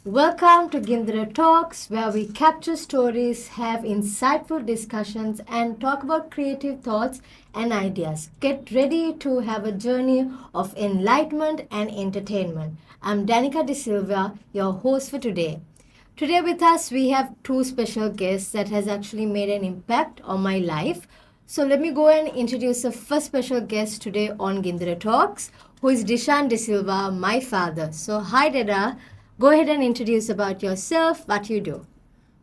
Welcome to Gindara Talks, where we capture stories, have insightful discussions, and talk about creative thoughts and ideas. Get ready to have a journey of enlightenment and entertainment. I'm Danica De Silva, your host for today. Today with us, we have two special guests that has actually made an impact on my life. So let me go and introduce the first special guest today on Gindara Talks, who is Dishan De Silva, my father. So hi, Dada. Go ahead and introduce about yourself, what you do.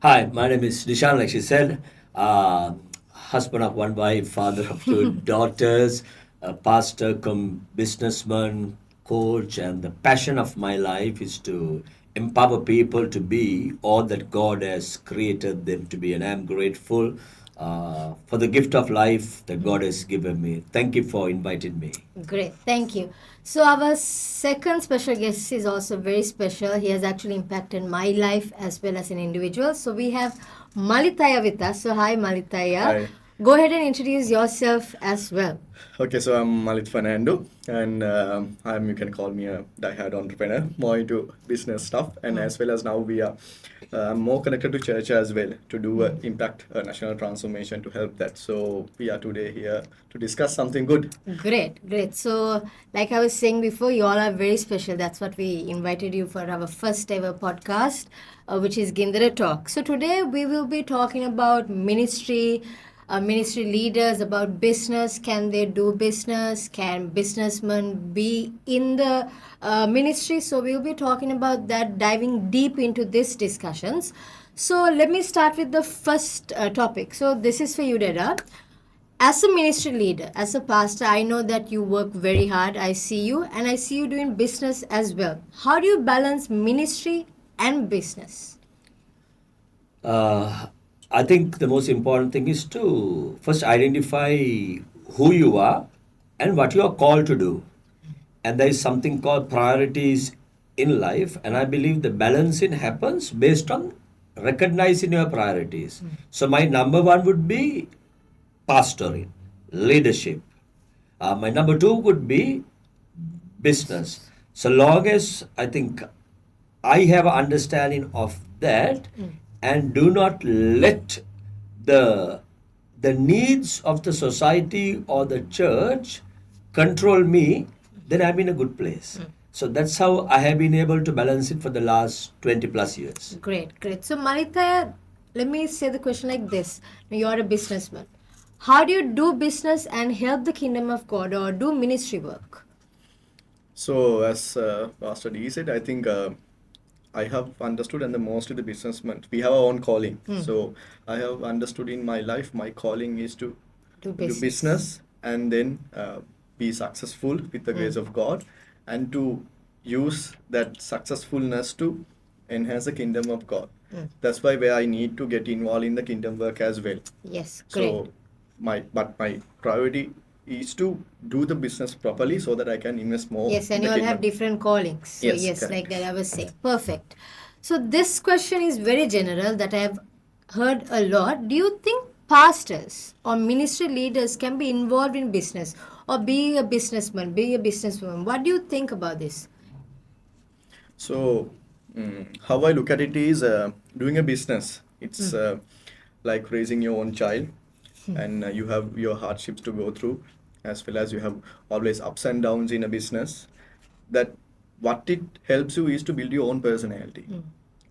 Hi, my name is Nishan, like she said, husband of one wife, father of two daughters, a pastor, come businessman, coach, and the passion of my life is to empower people to be all that God has created them to be. And I'm grateful for the gift of life that God has given me. Thank you for inviting me. Great, thank you. So our second special guest is also very special. He has actually impacted my life as well as an individual. So we have Malitaya with us. So hi, Malitaya. Hi. Go ahead and introduce yourself as well. Okay, so I'm Malit Fernando, and you can call me a die-hard entrepreneur, more into business stuff, and as well as now we are more connected to church as well to do impact national transformation to help that. So we are today here to discuss something good. Great, great. So, like I was saying before, you all are very special. That's what we invited you for our first ever podcast, which is Gindara Talk. So, today we will be talking about ministry leaders, about business. Can they do business? Can businessmen be in the ministry? So, we'll be talking about that, diving deep into these discussions. So, let me start with the first topic. So, this is for you, Dada. As a ministry leader, as a pastor, I know that you work very hard. I see you, and I see you doing business as well. How do you balance ministry and business? I think the most important thing is to first identify who you are and what you are called to do. And there is something called priorities in life, and I believe the balancing happens based on recognizing your priorities. So my number one would be pastoring, leadership. My number two would be business. So long as I think I have an understanding of that and do not let the needs of the society or the church control me, then I'm in a good place. So that's how I have been able to balance it for the last 20 plus years. Great, great. So, Maritha, let me say the question like this. You're a businessman. How do you do business and help the kingdom of God or do ministry work? So as Pastor D said, I think I have understood, and the mostly the businessmen, we have our own calling. So I have understood in my life, my calling is to Do do business and then be successful with the grace of God, and to use that successfulness to enhance the kingdom of God. That's why where I need to get involved in the kingdom work as well. Yes, great. So my priority is to do the business properly so that I can invest more. Yes, and in you the all have kingdom. different callings. So Yes, yes, correct. like that I was saying. Perfect. So this question is very general that I have heard a lot. Do you think pastors or ministry leaders can be involved in business or be a businessman, be a businesswoman? What do you think about this? So, how I look at it is doing a business. It's like raising your own child, and you have your hardships to go through, as well as you have always ups and downs in a business. That what it helps you is to build your own personality,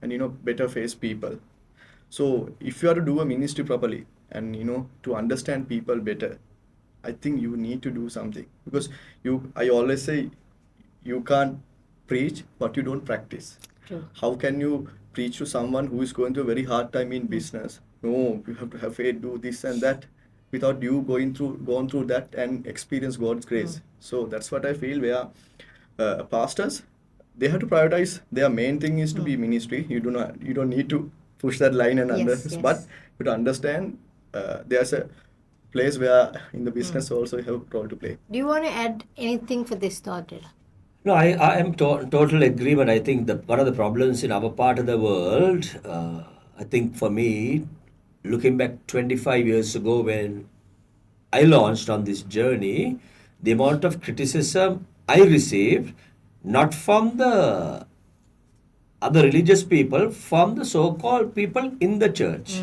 and better face people. So, if you are to do a ministry properly, and to understand people better, I think you need to do something, because I always say, you can't preach what you don't practice. True. How can you preach to someone who is going through a very hard time in business? No, you have to have faith, do this and that, without you gone through that and experience God's grace. So that's what I feel. Where pastors, they have to prioritize. Their main thing is to be ministry. You don't need to push that line and Yes, but yes. you to understand there's a place where in the business also you have a role to play. Do you want to add anything for this thought, Dada? No, I am total agreement. I think one of the problems in our part of the world, I think for me, looking back 25 years ago when I launched on this journey, the amount of criticism I received, not from the other religious people, from the so-called people in the church,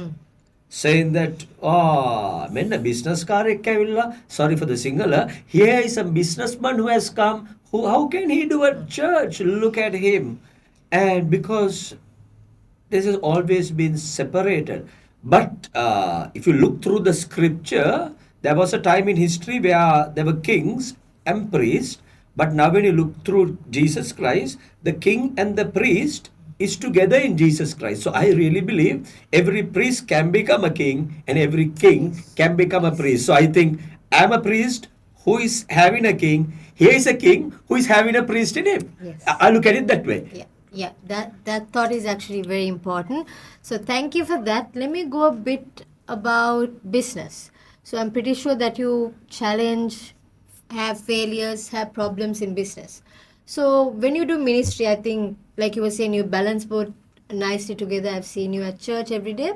saying that, oh, men a business car sorry for the singular, here is a businessman who has come, how can he do a church? Look at him. And because this has always been separated. But if you look through the scripture, there was a time in history where there were kings and priests. But now, when you look through Jesus Christ, the king and the priest is together in Jesus Christ. So I really believe every priest can become a king and every king Yes. can become a Yes. priest. So I think I'm a priest who is having a king. He is a king who is having a priest in him. Yes. I look at it that way. Yeah, yeah, that thought is actually very important. So thank you for that. Let me go a bit about business. So I'm pretty sure that you challenge, have failures, have problems in business. So when you do ministry, I think, like you were saying, you balance both nicely together. I've seen you at church every day.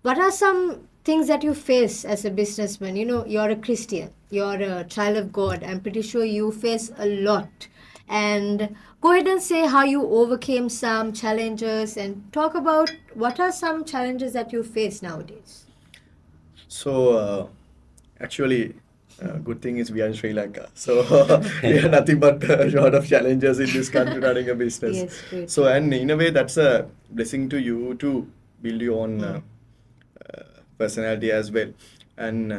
What are some things that you face as a businessman? You know, you're a Christian, you're a child of God. I'm pretty sure you face a lot. And go ahead and say how you overcame some challenges and talk about what are some challenges that you face nowadays. So, actually, good thing is we are in Sri Lanka. So, we have nothing but a lot of challenges in this country running a business. Yes, great. So, and in a way, that's a blessing to you to build your own personality as well. And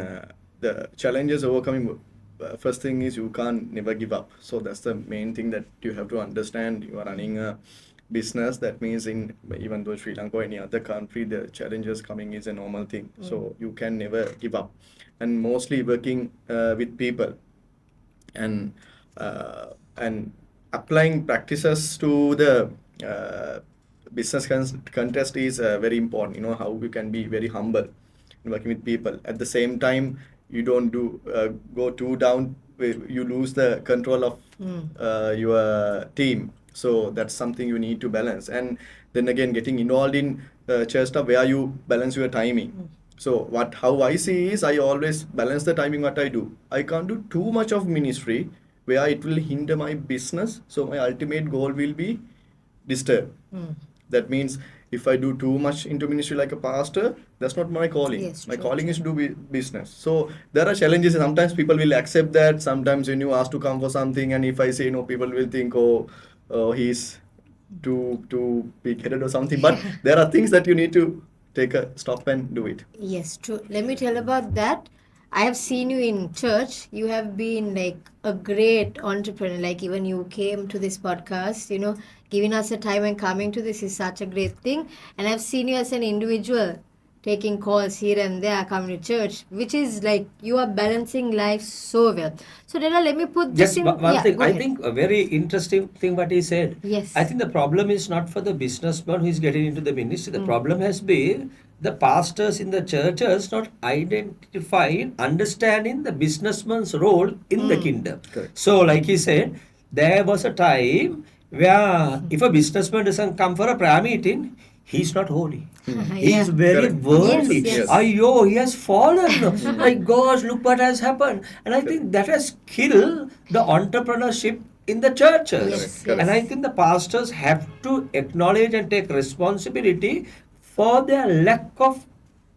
the challenges overcoming, first thing is you can't never give up. So, that's the main thing that you have to understand. You are running a business. That means in even though Sri Lanka or any other country, the challenges coming is a normal thing. So you can never give up. And mostly working with people and applying practices to the business contest is very important. You know how you can be very humble in working with people. At the same time, you don't do go too down. You lose the control of your team. So that's something you need to balance. And then again, getting involved in church stuff where you balance your timing. So how I see is I always balance the timing what I do. I can't do too much of ministry where it will hinder my business. So my ultimate goal will be disturbed. That means if I do too much into ministry like a pastor, that's not my calling. Yes, My true, calling is to do business. So there are challenges. Sometimes people will accept that. Sometimes when you ask to come for something, and if I say no, people will think, oh, he's too big-headed or something. But there are things that you need to take a stop and do it. Yes, true. Let me tell about that. I have seen you in church. You have been like a great entrepreneur. Like even you came to this podcast, giving us a time and coming to this is such a great thing. And I've seen you as an individual taking calls here and there, coming to church, which is like you are balancing life so well. So Dela, let me put this Just in. one Yeah, thing, go I ahead. think a very interesting thing what he said. Yes. I think the problem is not for the businessman who is getting into the ministry. The problem has been the pastors in the churches not identifying, understanding the businessman's role in the kingdom. Correct. So, like he said, there was a time where if a businessman doesn't come for a prayer meeting, he's not holy. He Yeah. is very Correct. worldly. Yes, yes. Ayo, he has fallen. My gosh, look what has happened. And I think that has killed the entrepreneurship in the churches. Yes, Correct. And I yes. think the pastors have to acknowledge and take responsibility for their lack of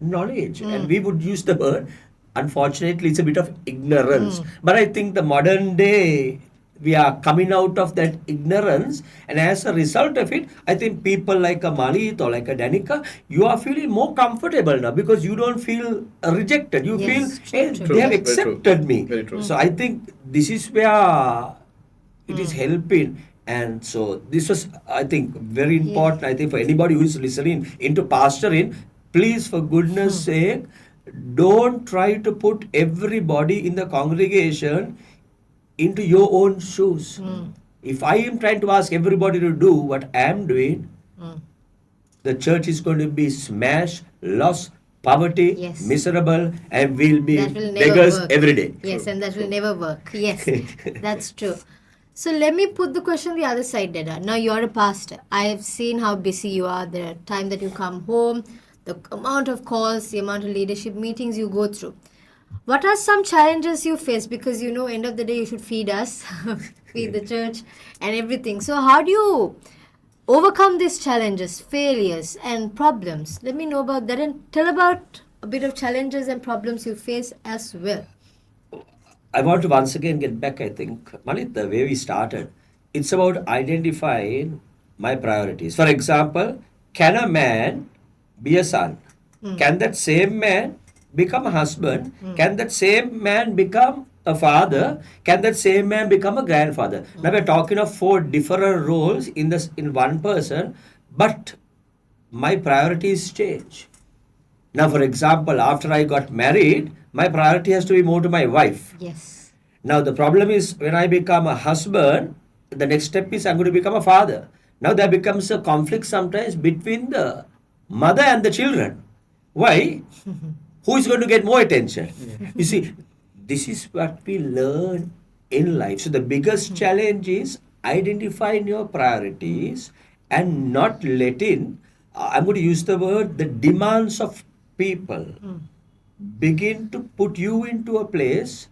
knowledge. And we would use the word, unfortunately, it's a bit of ignorance. But I think the modern day, we are coming out of that ignorance, and as a result of it, I think people like a Malit or like a Danica, you are feeling more comfortable now because you don't feel rejected. You feel, Yes, true, hey, true. they have Very true. accepted me. Very true. So I think this is where it is helping. And so this was, I think, very important. I think for anybody who is listening into pastoring, please, for goodness sake, don't try to put everybody in the congregation into your own shoes. If I am trying to ask everybody to do what I am doing, the church is going to be smashed, lost, poverty, Yes. miserable, and we'll be That will never beggars work. every day. Yes, True, and that will true. never work. Yes, that's true. So let me put the question the other side, Dada. Now you're a pastor. I have seen how busy you are. The time that you come home, the amount of calls, the amount of leadership meetings you go through. What are some challenges you face? Because end of the day, you should feed us, feed the church, and everything. So how do you overcome these challenges, failures, and problems? Let me know about that and tell about a bit of challenges and problems you face as well. I want to once again get back, I think, Malit, the way we started. It's about identifying my priorities. For example, can a man be a son? Can that same man become a husband? Can that same man become a father? Can that same man become a grandfather? Now we're talking of four different roles in one person, but my priorities change. Now, for example, after I got married, my priority has to be more to my wife. Yes. Now, the problem is when I become a husband, the next step is I'm going to become a father. Now, there becomes a conflict sometimes between the mother and the children. Why? Who is going to get more attention? You see, this is what we learn in life. So, the biggest challenge is identifying your priorities and not letting, I'm going to use the word, the demands of people begin to put you into a place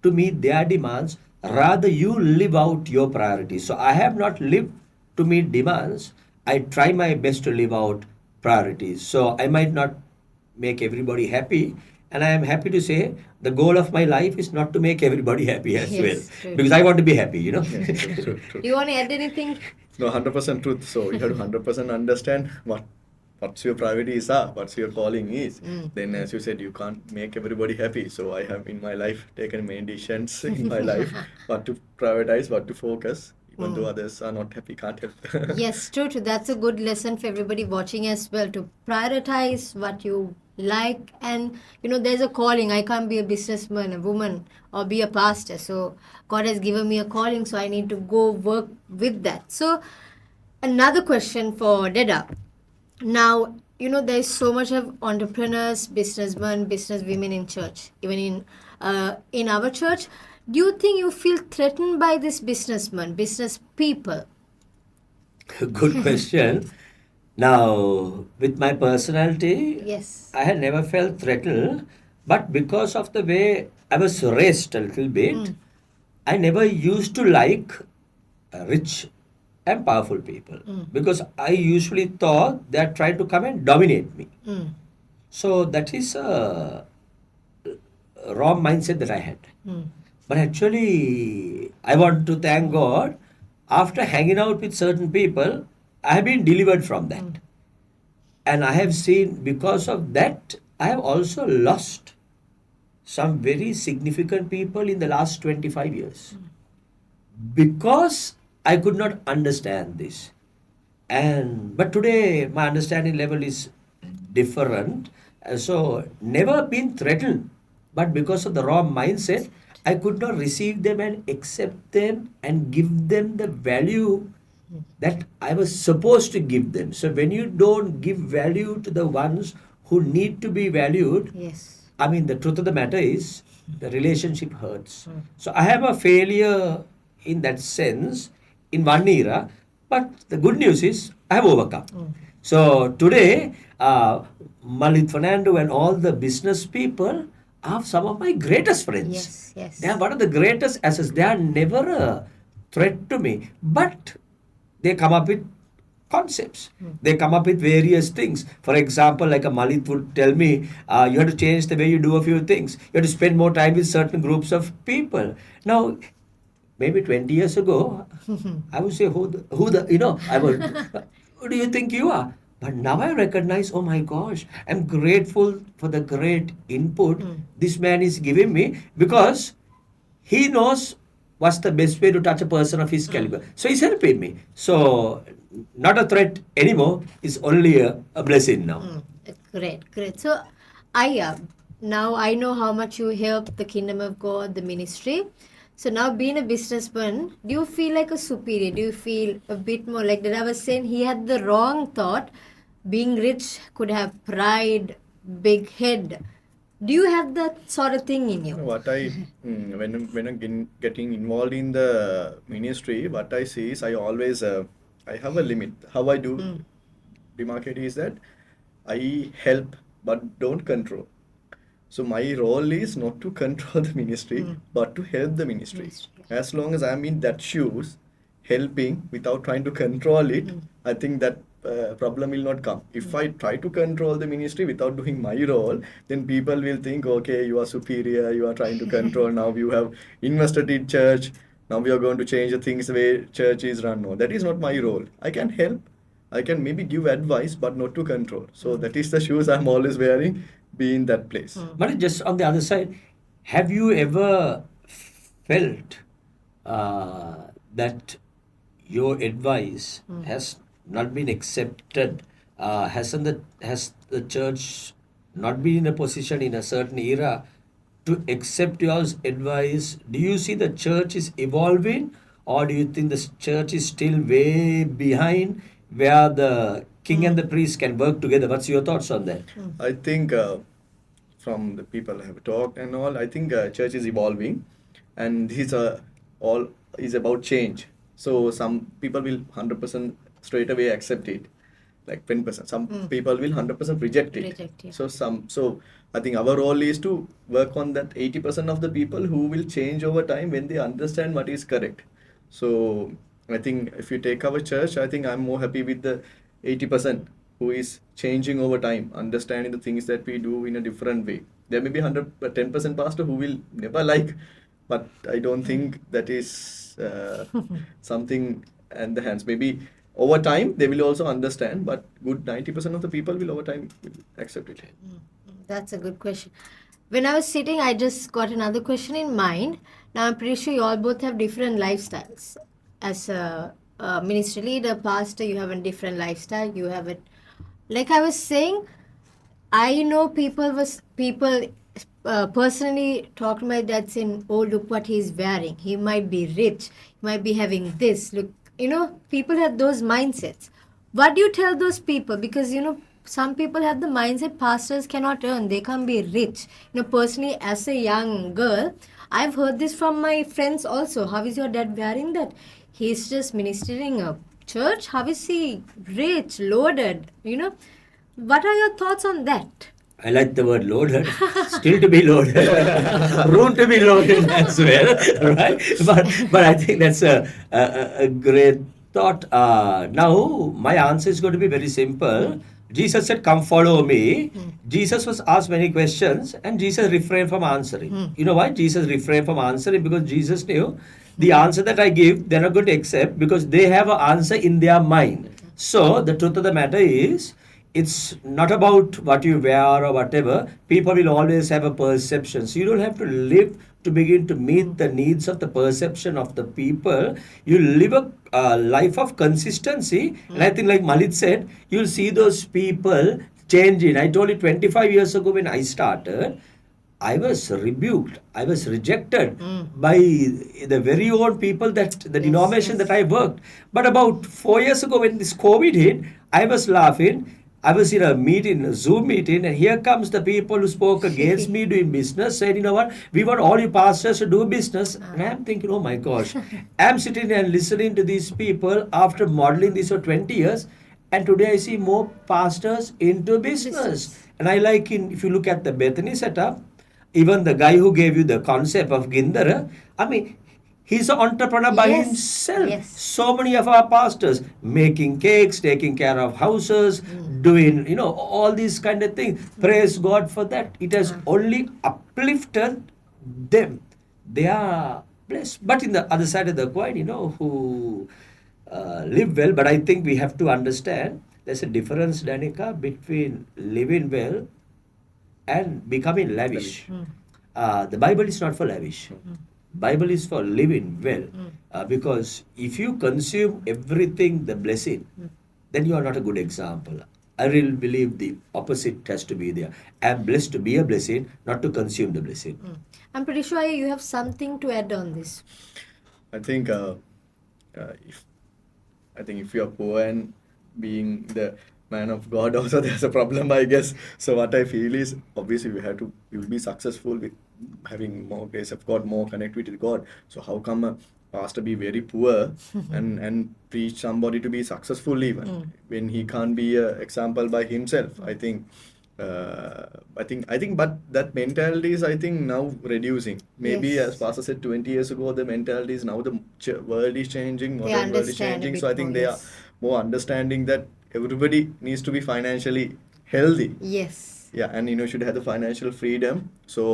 to meet their demands. Rather, you live out your priorities. So, I have not lived to meet demands. I try my best to live out priorities. So, I might not make everybody happy. And I am happy to say the goal of my life is not to make everybody happy as well. Yes, true. Because I want to be happy. Yes, true, true, true. Do you want to add anything? No, 100% truth. So you have to 100% understand what's your priorities are, what's your calling is. Then, as you said, you can't make everybody happy. So I have in my life taken many decisions in my life, what to prioritize, what to focus. Even though others are not happy, can't help. Yes, true, true. That's a good lesson for everybody watching as well to prioritize what you like. And, there's a calling. I can't be a businessman, a woman, or be a pastor. So, God has given me a calling, so I need to go work with that. So, another question for Deda. Now, there's so much of entrepreneurs, businessmen, businesswomen in church, even in our church. Do you think you feel threatened by this businessmen, business people? Good question. Now, with my personality, Yes. I had never felt threatened, but because of the way I was raised a little bit, I never used to like rich and powerful people because I usually thought they had tried to come and dominate me. So that is a wrong mindset that I had. But actually, I want to thank God. After hanging out with certain people, I have been delivered from that. And I have seen, because of that, I have also lost some very significant people in the last 25 years. Because I could not understand this. But today, my understanding level is different. So, never been threatened. But because of the wrong mindset, I could not receive them and accept them and give them the value that I was supposed to give them. So when you don't give value to the ones who need to be valued, Yes. I mean, the truth of the matter is the relationship hurts. So I have a failure in that sense in one era, but the good news is I have overcome. So today, Malit Fernando and all the business people are some of my greatest friends. Yes, yes. They are one of the greatest assets. They are never a threat to me, but they come up with concepts. They come up with various things. For example, like a Malit would tell me, you have to change the way you do a few things. You have to spend more time with certain groups of people. Now, maybe 20 years ago, I would say, I would, who do you think you are? But now I recognize, oh my gosh, I'm grateful for the great input this man is giving me because he knows what's the best way to touch a person of his caliber. So he's helping me. So not a threat anymore. It's only a blessing now. Great, great. So, now I know how much you help the kingdom of God, the ministry. So now being a businessman, do you feel like a superior? Do you feel a bit more like that? I was saying he had the wrong thought. Being rich could have pride, big head. Do you have that sort of thing in you? What I when I'm getting involved in the ministry, what I see is I always I have a limit. How I do demarcate is that I help but don't control. So my role is not to control the ministry, but to help the ministry. Ministry. As long as I'm in that shoes, helping without trying to control it, I think that problem will not come. If I try to control the ministry without doing my role, then people will think, okay, you are superior, you are trying to control. Now you have invested in church. Now we are going to change the things the way church is run. No, that is not my role. I can help. I can maybe give advice, but not to control. So that is the shoes I'm always wearing, be in that place. But just on the other side, have you ever felt that your advice has not been accepted? Has the church not been in a position in a certain era to accept your advice? Do you see the church is evolving, or do you think the church is still way behind where the king and the priest can work together? What's your thoughts on that? I think from the people I have talked and all, I think church is evolving, and these are all is about change. So some people will 100% straight away accept it, like 10%. Some people will 100% reject it. Reject, yeah. So I think our role is to work on that 80% of the people who will change over time when they understand what is correct. So I think if you take our church, I think I'm more happy with the 80% who is changing over time, understanding the things that we do in a different way. There may be 10% pastor who will never like, but I don't think that is something in the hands. Maybe over time they will also understand, but good 90% of the people will over time will accept it. That's a good question. When I was sitting, I just got another question in mind. Now, I'm pretty sure you all both have different lifestyles. As a ministry leader, pastor, you have a different lifestyle. You have it. Like I was saying, I know people personally talk to my dad saying, "Oh, look what he's wearing. He might be rich. He might be having this. Look, people have those mindsets. What do you tell those people? Because some people have the mindset pastors cannot earn. They can't be rich. Personally, as a young girl, I've heard this from my friends also. How is your dad wearing that? He's just ministering a church. How is he rich, loaded? What are your thoughts on that? I like the word loaded, still to be loaded, room to be loaded as well, right? But I think that's a great thought. Now, my answer is going to be very simple. Jesus said, "Come follow me." Jesus was asked many questions and Jesus refrained from answering. You know why? Jesus refrained from answering because Jesus knew the answer that I give, they're not going to accept because they have an answer in their mind. So, the truth of the matter is, it's not about what you wear or whatever. People will always have a perception. So you don't have to live to begin to meet the needs of the perception of the people. You live a life of consistency. And I think, like Malit said, you'll see those people changing. I told you 25 years ago when I started, I was rebuked. I was rejected by the very own people that the denomination that I worked. But about 4 years ago, when this COVID hit, I was laughing. I was in a meeting, a Zoom meeting, and here comes the people who spoke against me doing business, said, "You know what, we want all you pastors to do business." And I'm thinking, oh my gosh, I'm sitting and listening to these people after modeling this for 20 years, and today I see more pastors into business. And I like, if you look at the Bethany setup, even the guy who gave you the concept of Gindara, I mean, he's an entrepreneur by Yes, himself. yes. So many of our pastors making cakes, taking care of houses, doing, all these kind of things. Praise God for that. It has only uplifted them. They are blessed. But in the other side of the coin, who live well. But I think we have to understand there's a difference, Danica, between living well and becoming lavish. The Bible is not for lavish. Bible is for living well. Because if you consume everything, the blessing, then you are not a good example. I really believe the opposite has to be there. I am blessed to be a blessing, not to consume the blessing. I'm pretty sure you have something to add on this. I think if if you are poor and being the man of God also there's a problem, I guess. So what I feel is obviously we will be successful with having more grace of God, more connectivity with God. So how come a pastor be very poor and preach somebody to be successful even when he can't be a example by himself? I think, but that mentality is, I think, now reducing. Maybe, as Yes. Pastor said, 20 years ago, the mentality is now the world is changing, They modern world is understand a changing. So I bit more. think they are Yes. more understanding that everybody needs to be financially healthy. Yes. Yeah, and should have the financial freedom. So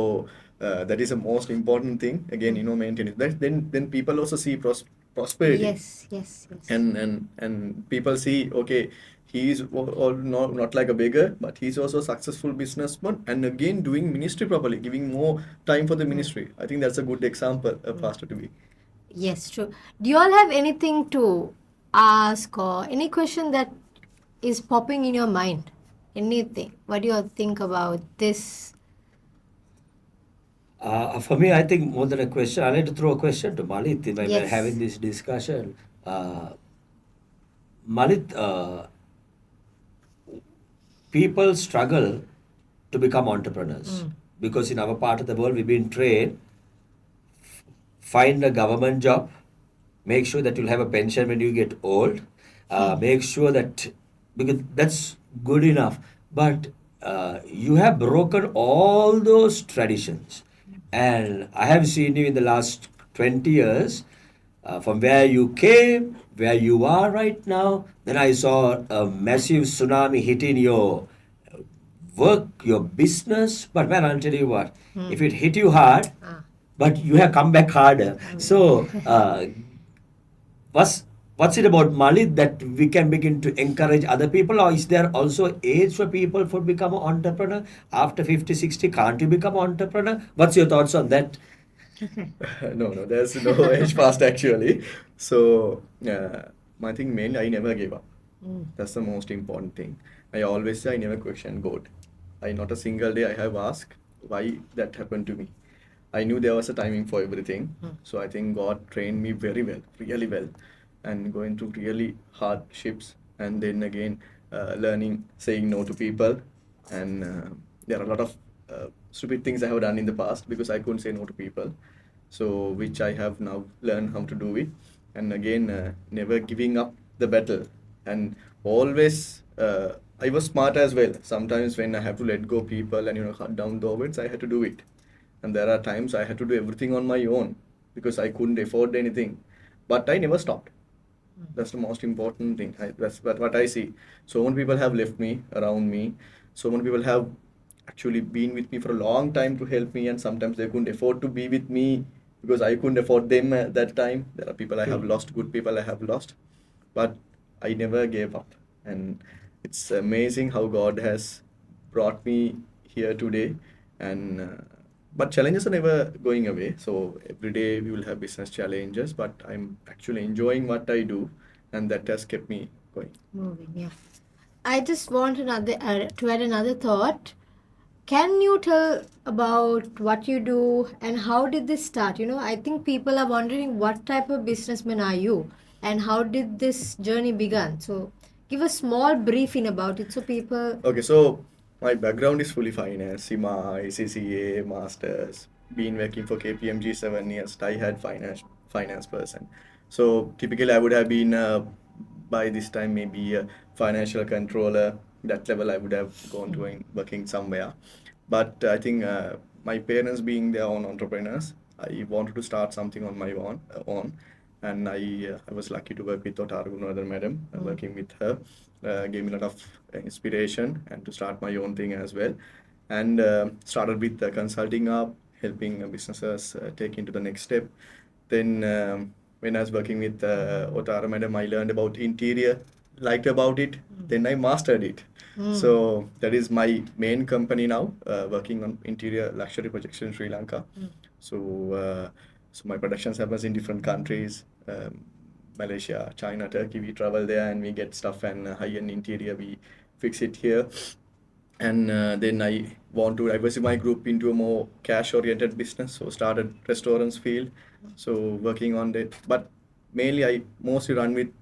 that is the most important thing. Again, maintain it. Then people also see prosperity, Yes. Yes. Yes. and people see, okay, he's not like a beggar, but he's also a successful businessman, and again doing ministry properly, giving more time for the ministry. I think that's a good example, a pastor to be. Yes, true. Do you all have anything to ask or any question that is popping in your mind? Anything? What do you all think about this? For me, I think more than a question, I like to throw a question to Malit when we're having Yes. this discussion. Malit, people struggle to become entrepreneurs because in our part of the world, we've been trained find a government job, make sure that you'll have a pension when you get old, make sure that because that's good enough, but you have broken all those traditions, and I have seen you in the last 20 years, from where you came, where you are right now. Then I saw a massive tsunami hitting your work, your business. But man, I'll tell you what, if it hit you hard, Ah. but you have come back harder. So, what's what's it about Mali that we can begin to encourage other people, or is there also age for people for become an entrepreneur after 50, 60? Can't you become an entrepreneur? What's your thoughts on that? No, there's no age past actually. So I think mainly I never gave up. That's the most important thing. I always say I never question God. I not a single day I have asked why that happened to me. I knew there was a timing for everything. So I think God trained me very well, really well, and going through really hardships, and then again learning saying no to people, and there are a lot of stupid things I have done in the past because I couldn't say no to people. So which I have now learned how to do it, and again never giving up the battle, and always I was smart as well. Sometimes when I have to let go people and cut down the overheads, I had to do it, and there are times I had to do everything on my own because I couldn't afford anything, but I never stopped. That's the most important thing. That's what I see. So many people have left me around me. So many people have actually been with me for a long time to help me, and sometimes they couldn't afford to be with me because I couldn't afford them at that time. There are people I have True. lost, good people I have lost, but I never gave up. And it's amazing how God has brought me here today. And but challenges are never going away. So every day we will have business challenges, but I'm actually enjoying what I do, and that has kept me going. Moving, yeah. I just want to add another thought. Can you tell about what you do and how did this start? I think people are wondering what type of businessman are you and how did this journey begin? So give a small briefing about it so people. Okay, so my background is fully finance, CIMA, ICCA, masters. Been working for KPMG 7 years. I had finance person. So typically, I would have been by this time maybe a financial controller. That level, I would have gone to working somewhere. But I think my parents being their own entrepreneurs, I wanted to start something on my own, and I was lucky to work with Otaru madam, working with her, gave me a lot of inspiration and to start my own thing as well, and started with the consulting up, helping businesses take into the next step. Then when I was working with Otara madam, I learned about interior, liked about it. Then I mastered it. So that is my main company now, working on interior luxury projects in Sri Lanka. So so my productions happens in different countries, Malaysia, China, Turkey. We travel there and we get stuff and high-end interior. We fix it here, and then I want to diversify my group into a more cash-oriented business. So started restaurants field, so working on that. But mainly I mostly run with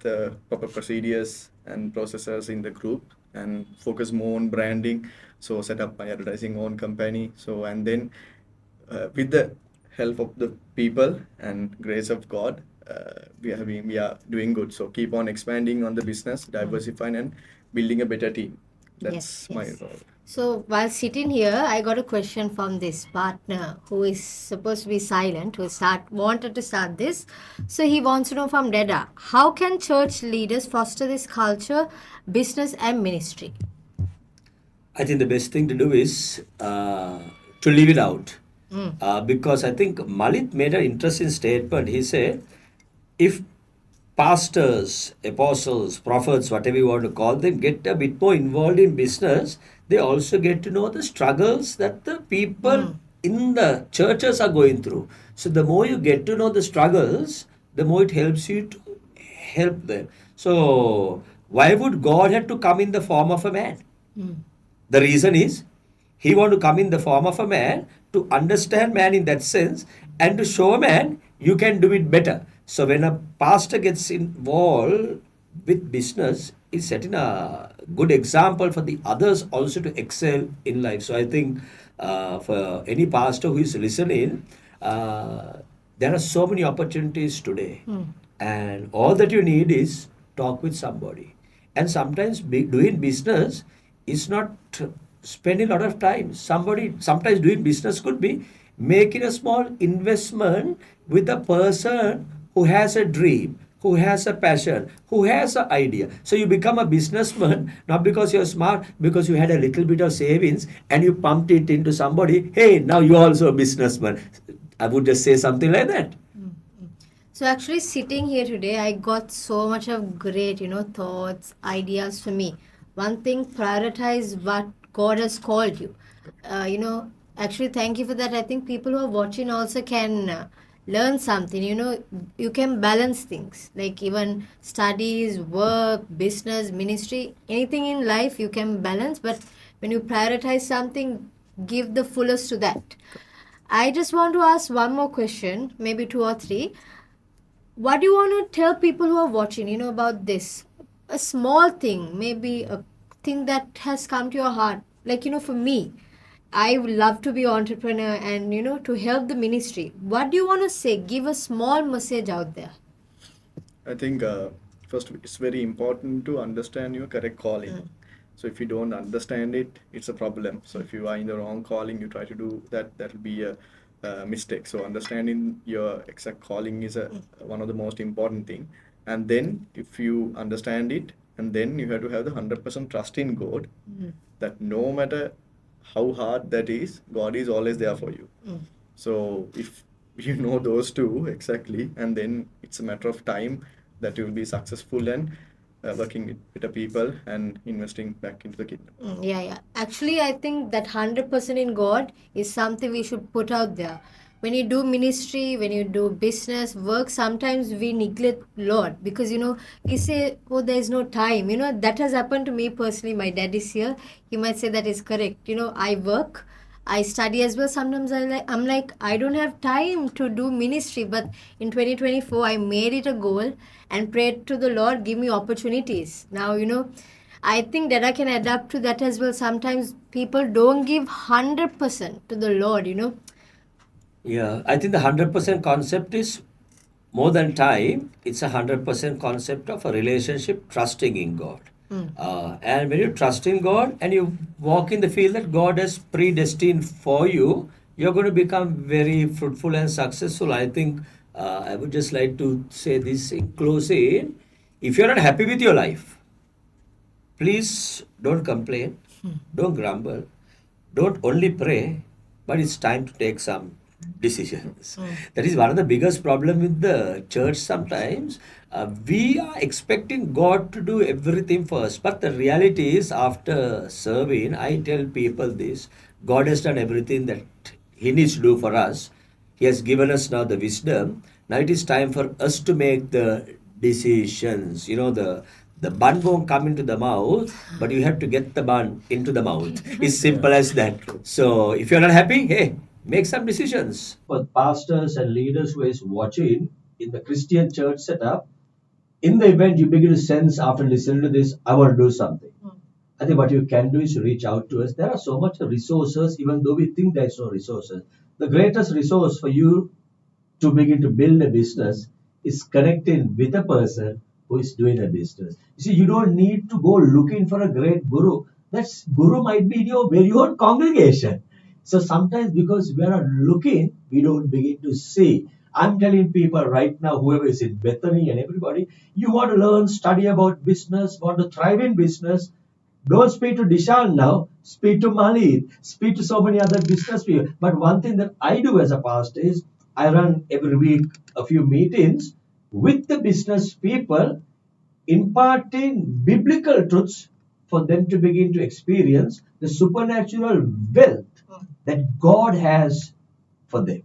proper procedures and processes in the group. and focus more on branding. So set up my advertising own company. So and then with the help of the people and grace of God, we are doing good. So keep on expanding on the business, diversifying and building a better team. Yes, That's my yes. role. So while sitting here, I got a question from this partner who is supposed to be silent, who wanted to start this. So he wants to know from Dada, how can church leaders foster this culture, business and ministry? I think the best thing to do is to leave it out. Because I think Malit made an interesting statement. He said, if pastors, apostles, prophets, whatever you want to call them, get a bit more involved in business, they also get to know the struggles that the people in the churches are going through. So the more you get to know the struggles, the more it helps you to help them. So why would God have to come in the form of a man? The reason is he want to come in the form of a man to understand man in that sense and to show man you can do it better. So when a pastor gets involved with business, he's setting a good example for the others also to excel in life. So I think for any pastor who is listening, there are so many opportunities today, and all that you need is talk with somebody. And sometimes doing business is not spending a lot of time. Somebody sometimes doing business could be making a small investment with a person who has a dream, who has a passion, who has an idea. So you become a businessman not because you're smart, because you had a little bit of savings and you pumped it into somebody. Hey, now you're also a businessman. I would just say something like that. So actually sitting here today, I got so much of great, thoughts, ideas for me. One thing, prioritize what God has called you. Actually, thank you for that. I think people who are watching also can learn something. You can balance things like even studies, work, business, ministry, anything in life you can balance. But when you prioritize something, give the fullest to that. I just want to ask one more question, maybe two or three. What do you want to tell people who are watching, about this? A small thing, maybe a thing that has come to your heart. Like, for me, I would love to be entrepreneur and, to help the ministry. What do you want to say? Give a small message out there. I think first it's very important to understand your correct calling. So if you don't understand it, it's a problem. So if you are in the wrong calling, you try to do that, that will be a mistake. So understanding your exact calling is one of the most important thing. And then if you understand it, and then you have to have the 100% trust in God, that no matter how hard that is, God is always there for you. So if you know those two exactly, and then it's a matter of time that you will be successful and working with better people and investing back into the kingdom. Yeah, yeah. Actually, I think that 100% in God is something we should put out there. When you do ministry, when you do business, work, sometimes we neglect Lord because, we say, oh, there's no time. That has happened to me personally. My dad is here. He might say that is correct. I work. I study as well. Sometimes I'm like, I don't have time to do ministry. But in 2024, I made it a goal and prayed to the Lord, give me opportunities. Now, I think that I can adapt to that as well. Sometimes people don't give 100% to the Lord. Yeah, I think the 100% concept is more than time. It's a 100% concept of a relationship trusting in God. And when you trust in God and you walk in the field that God has predestined for you, you're going to become very fruitful and successful. I think I would just like to say this in closing. If you're not happy with your life, please don't complain, don't grumble, don't only pray, but it's time to take some decisions. That is one of the biggest problem with the church sometimes. We are expecting God to do everything first, but the reality is after serving, I tell people this, God has done everything that He needs to do for us. He has given us now the wisdom. Now it is time for us to make the decisions. The bun won't come into the mouth, but you have to get the bun into the mouth. It's simple as that. So if you're not happy, hey, make some decisions. For pastors and leaders who is watching in the Christian church setup, in the event you begin to sense after listening to this, I want to do something. I think what you can do is reach out to us. There are so much resources, even though we think there's no resources. The greatest resource for you to begin to build a business is connecting with a person who is doing a business. You see, you don't need to go looking for a great guru. That guru might be in your very own congregation. So sometimes because we are looking, we don't begin to see. I'm telling people right now, whoever is in Bethany and everybody, you want to learn, study about business, want to thrive in business, don't speak to Dishan now. Speak to Mali. Speak to so many other business people. But one thing that I do as a pastor is I run every week a few meetings with the business people, imparting biblical truths for them to begin to experience the supernatural wealth that God has for them.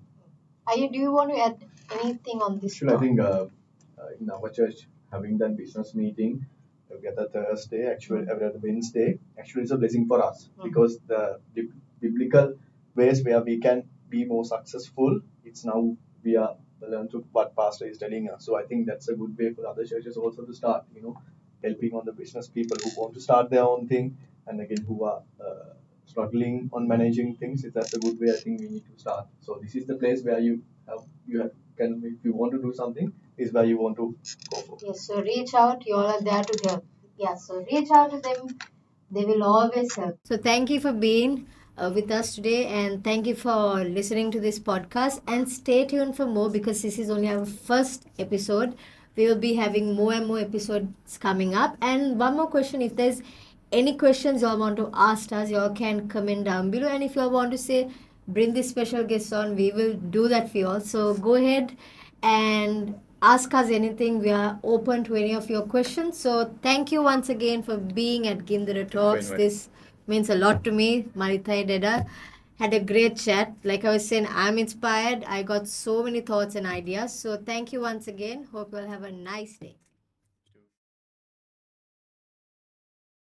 Do you want to add anything on this Actually, I part? think in our church, having that business meeting every other Thursday, actually every other Wednesday, actually it's a blessing for us because the biblical ways where we can be more successful, it's now we are learn to what pastor is telling us. So I think that's a good way for other churches also to start, helping on the business people who want to start their own thing and again who are struggling on managing things. If that's a good way, I think we need to start. So this is the place where can if you want to do something, is where you want to go for. Yes, so reach out. You all are there to help. Yeah, so reach out to them. They will always help. So thank you for being with us today, and thank you for listening to this podcast. And stay tuned for more because this is only our first episode. We will be having more and more episodes coming up. And one more question: if there's any questions you all want to ask us, you all can comment down below. And if you all want to say bring this special guest on, we will do that for you all. So go ahead and ask us anything. We are open to any of your questions. So thank you once again for being at Gindara Talks. inviting. This means a lot to me. Marita Deda had a great chat. Like I was saying, I'm inspired. I got so many thoughts and ideas. So thank you once again. Hope you'll have a nice day.